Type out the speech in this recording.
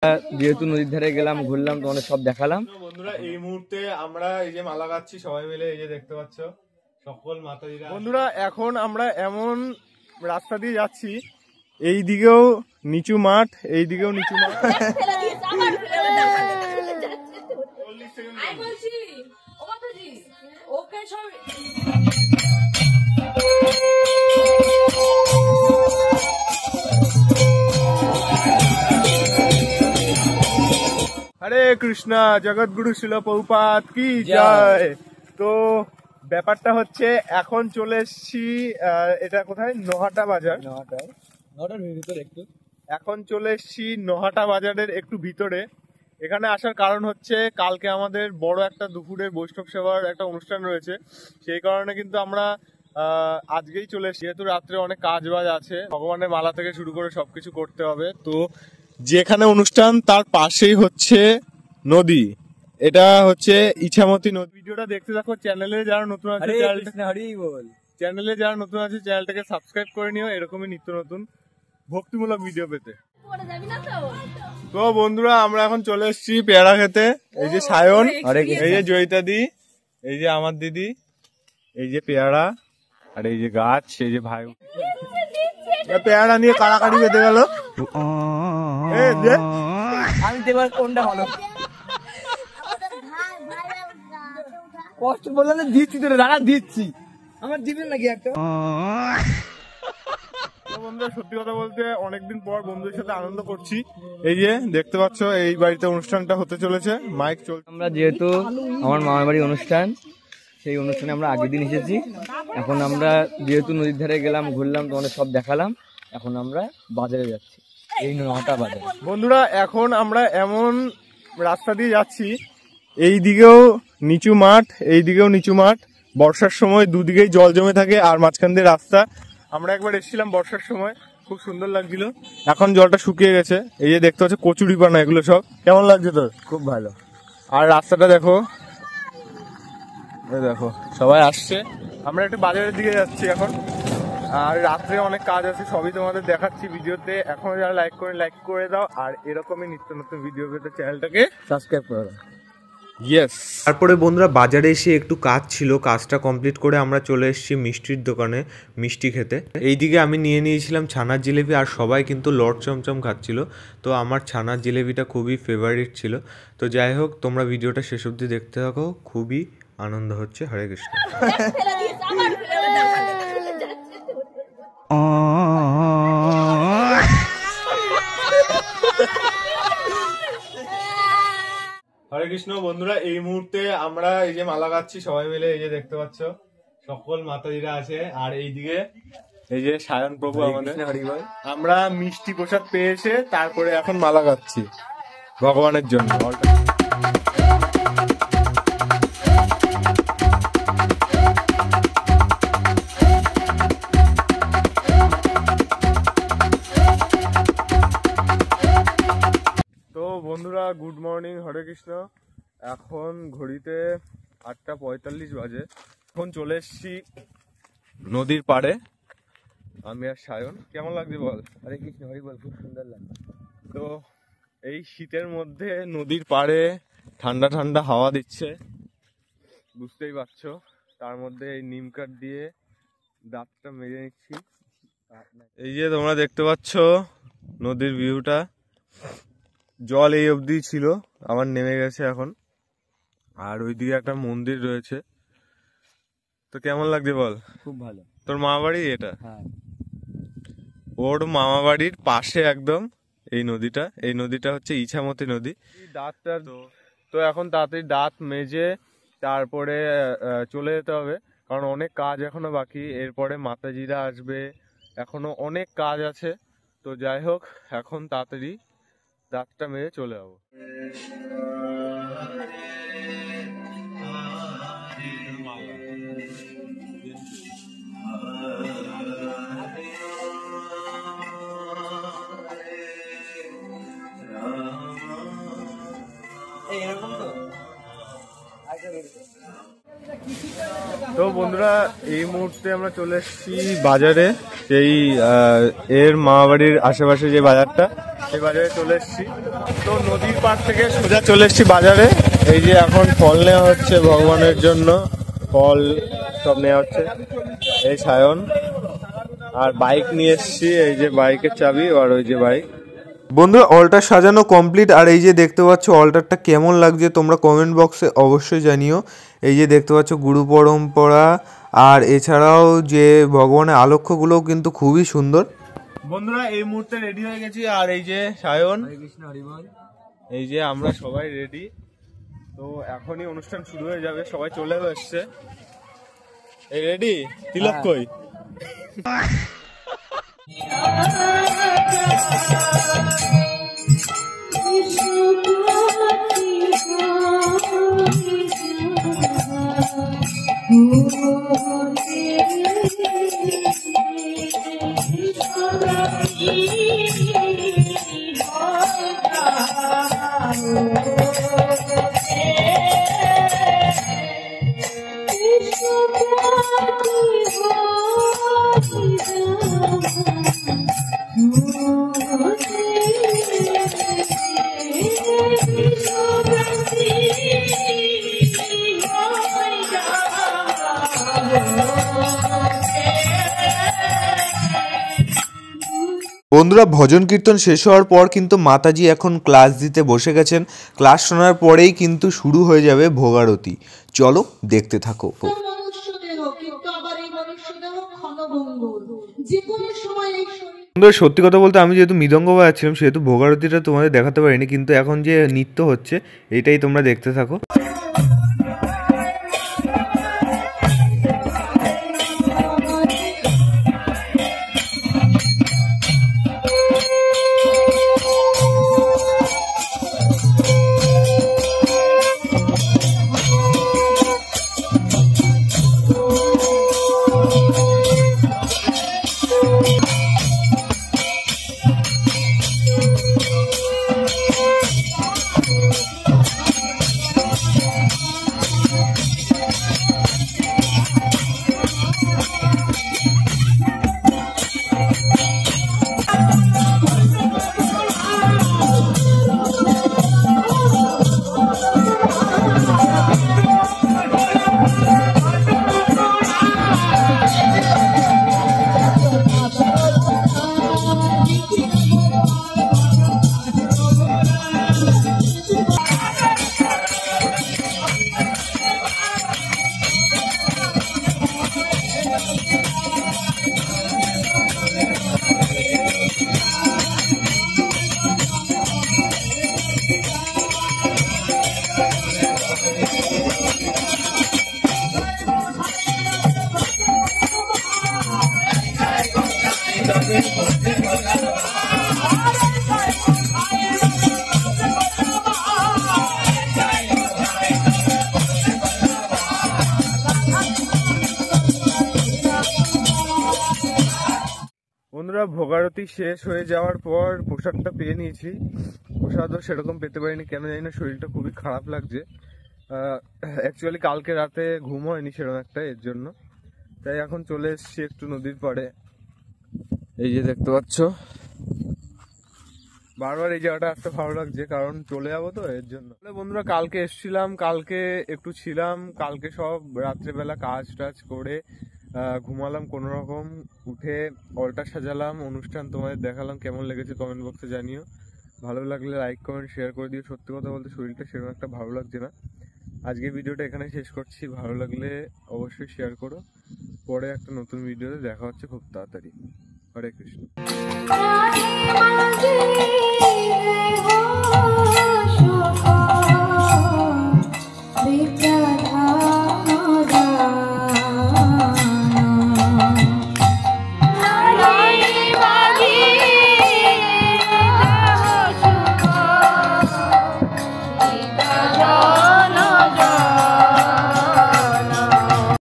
যেহেতু নদীর ধারে গেলাম, ঘুরলাম, তোমাদের সব দেখালাম। বন্ধুরা এই মুহূর্তে আমরা এই যে মালা গাচ্ছি সবাই মিলে, এই যে দেখতে পাচ্ছ সকল মাতাজিরা। বন্ধুরা এখন আমরা এমন রাস্তা দিয়ে যাচ্ছি, এই দিকেও নিচু মাঠ, এই দিকেও নিচু মাঠ। হরে কৃষ্ণা, জগৎগুরু শিল প্রভুপাদ কি জয়। তো ব্যাপারটা হচ্ছে এখন চলে এসছি, এটা কোথায়, নোহাটা বাজার। নটার ভিতরে একটু এখন চলে এসছি নোহাটা বাজারের একটু ভিতরে। এখানে আসার কারণ হচ্ছে কালকে আমাদের বড় একটা দুপুরের বৈষ্ণব সেবার একটা অনুষ্ঠান রয়েছে, সেই কারণে কিন্তু আমরা আজকেই চলে এসেছি। যেহেতু রাত্রে অনেক কাজ বাজ আছে, ভগবানের মালা থেকে শুরু করে সবকিছু করতে হবে। তো যেখানে অনুষ্ঠান তার পাশেই হচ্ছে নদী, এটা হচ্ছে ইছামতি নদী। ভিডিওটা দেখতে থাকো। চ্যানেলে যারা নতুন আছে চ্যানেলটাকে সাবস্ক্রাইব করে নিও এরকমই নিত্য নতুন ভক্তিমূলক ভিডিও পেতে। তো বন্ধুরা আমরা এখন চলে এসেছি পেয়ারা খেতে। এই যে সায়ন, এই যে জয়িতা দি, এই যে আমার দিদি, এই যে পেয়ারা, আর এই যে গাছ, এই যে ভাই পেয়ারা নিয়ে কাড়াকাড়ি বেঁধে গেল। আমি তো এবার কোনটা ভালো কষ্ট বললাম, দিচ্ছি তোরে দাঁড়া, দিচ্ছি আমার দিবেন নাকি একটা। বন্ধুরা সত্যি কথা বলতে অনেকদিন পর বন্ধুদের সাথে আনন্দ করছি। এই যে দেখতে পাচ্ছ এই বাড়িতে অনুষ্ঠানটা হতে চলেছে, মাইক চলছে। আমরা যেহেতু আমার মামার বাড়ির অনুষ্ঠান, সেই অনুষ্ঠানে আমরা আগের দিন এসেছি। এখন আমরা যেহেতু নদীর ধারে গেলাম, ঘুরলাম, তোমাদের সব দেখালাম। এখন আমরা বাজারে যাচ্ছি, এই নোহাটা বাজার। বন্ধুরা এখন আমরা এমন রাস্তা দিয়ে যাচ্ছি, এই দিকেও নিচু মাঠ, এই দিকেও নিচু মাঠ। বর্ষার সময় দুদিকেই জল জমে থাকে আর মাঝখান দিয়ে রাস্তা। আমরা একবার এসেছিলাম বর্ষার সময়, খুব সুন্দর লাগছিল। এখন জলটা শুকিয়ে গেছে। এই যে দেখতে পাচ্ছ কচুরি পানা, এগুলো সব। কেমন লাগছে তোর? খুব ভালো। আর রাস্তাটা দেখো, দেখো সবাই আসছে। আমরা একটু বাজারের দিকে যাচ্ছি এখন, আর রাত্রে অনেক কাজ আছে, সবই তোমাদের দেখাচ্ছি ভিডিওতে। এখনো যারা লাইক করে দাও, আর এরকমই নিত্য নতুন ভিডিও পেতে চ্যানেলটাকে সাবস্ক্রাইব করে দাও। ইয়েস। তারপরে বন্ধুরা বাজারে এসে একটু কাজ ছিল, কাজটা কমপ্লিট করে আমরা চলে এসেছি মিষ্টির দোকানে মিষ্টি খেতে। এইদিকে আমি নিয়ে নিয়েছিলাম ছানার জিলেবি, আর সবাই কিন্তু লট চমচম খাচ্ছিল। তো আমার ছানার জিলেবিটা খুবই ফেভারিট ছিল। তো যাই হোক, তোমরা ভিডিওটা শেষ অবধি দেখতে থাকো, খুবই আনন্দ হচ্ছে। হরে কৃষ্ণ। হরে কৃষ্ণ। বন্ধুরা এই মুহূর্তে আমরা এই যে মালা গাচ্ছি সবাই মিলে, এই যে দেখতে পাচ্ছ সকল মাতাজিরা আছে। আর এইদিকে এই যে সায়ন প্রভু আমাদের। আমরা মিষ্টি প্রসাদ পেয়েছে, তারপরে এখন মালা গাচ্ছি ভগবানের জন্য। তো বন্ধুরা গুড মর্নিং, হরে কৃষ্ণ। এখন ঘড়িতে 8:45 বাজে। এখন চলে এসছি নদীর পাড়ে, আমি আর সায়ন। কেমন লাগছে বল? হরে কৃষ্ণ, হরি বল। খুব সুন্দর লাগছে। তো এই শীতের মধ্যে নদীর পাড়ে ঠান্ডা ঠান্ডা হাওয়া দিচ্ছে, বুঝতেই পারছো। তার মধ্যে এই নিম কাঠ দিয়ে দাঁতটা মেজে নিচ্ছি। এই যে তোমরা দেখতে পাচ্ছ নদীর ভিউটা, জল এই অবধি ছিল, আবার নেমে গেছে এখন। আর ওইদিকে একটা মন্দির রয়েছে। তো কেমন লাগছে বল? খুব ভালো। তোর মামা বাড়ি এটা? হ্যাঁ। ওর মামা বাড়ির পাশে একদম এই নদীটা হচ্ছে ইছামতি নদী। দাঁতটা তো এখন তাড়াতাড়ি দাঁত মেজে তারপরে চলে যেতে হবে, কারণ অনেক কাজ এখনো বাকি। এরপরে মাতাজিরা আসবে, এখনো অনেক কাজ আছে। তো যাই হোক, এখন তাড়াতাড়ি দাঁতটা মেজে চলে যাবো। তো বন্ধুরা এই মুহূর্তে আমরা চলে এসেছি বাজারে, সেই এর মামাবাড়ির আশেপাশে যে বাজারটা, সেই বাজারে চলে এসেছি। তো নদীর পাড় থেকে সোজা চলে এসেছি বাজারে। এই যে এখন ফল নেওয়া হচ্ছে ভগবানের জন্য, ফল সব নেওয়া হচ্ছে। এই সায়ন আর বাইক নিয়ে এসেছি, এই যে বাইকের চাবি আর ওই যে বাইক। বন্ধুরা অলটার সাজানো কমপ্লিট, আর এই যে দেখতে পাচ্ছ অলটারটা কেমন লাগছে তোমরা কমেন্ট বক্সে অবশ্যই জানিও। এই যে দেখতে পাচ্ছ গুরু পরম্পরা, আর এছাড়াও যে ভগবানের আলক্ষ্যগুলোও কিন্তু খুবই সুন্দর। বন্ধুরা এই মুহূর্তে রেডি হয়ে গেছি, আর এই যে সায়ন, এই যে আমরা সবাই রেডি। তো এখনই অনুষ্ঠান শুরু হয়ে যাবে, সবাই চলে এসছে। এই রেডি? তিলক কই? বন্ধুরা ভজন কীর্তন শেষ হওয়ার পর কিন্তু মাতাজি এখন ক্লাস দিতে বসে গেছেন। ক্লাস শোনার পরেই কিন্তু শুরু হয়ে যাবে ভোগারতি। চলো দেখতে থাকো। বন্ধুরা সত্যি কথা বলতে আমি যেহেতু মৃদঙ্গ বাজাচ্ছিলাম সেহেতু ভোগারতিটা তোমাদের দেখাতে পারিনি, কিন্তু এখন যে নৃত্য হচ্ছে এটাই তোমরা দেখতে থাকো। বন্ধুরা ভোগারতি শেষ হয়ে যাওয়ার পর প্রসাদটা পেয়ে নিয়েছি। প্রসাদও সেরকম পেতে পারিনি, কেন জানি না, শরীরটা খুবই খারাপ লাগছে। অ্যাকচুয়ালি কালকে রাতে ঘুম হয়নি সেরকম একটা, এর জন্য। তাই এখন চলে এসেছি একটু নদীর পাড়ে। এই যে দেখতে পাচ্ছ, বারবার এই জায়গাটা আসতে ভালো লাগছে, কারণ চলে যাবো তো এর জন্য। বন্ধুরা কালকে এসছিলাম, কালকে একটু ছিলাম, কালকে সব রাত্রেবেলা কাজ টাজ করে ঘুমালাম কোনো রকম, উঠে অলটা সাজালাম, অনুষ্ঠান তোমাদের দেখালাম। কেমন লেগেছে কমেন্ট বক্সে জানিও। ভালো লাগলে লাইক কমেন্ট শেয়ার করে দিও। সত্যি কথা বলতে শরীরটা সেরকম একটা ভালো লাগছে না। আজকে ভিডিওটা এখানে শেষ করছি। ভালো লাগলে অবশ্যই শেয়ার করো। পরে একটা নতুন ভিডিওতে দেখা হচ্ছে খুব তাড়াতাড়ি। হরে কৃষ্ণ।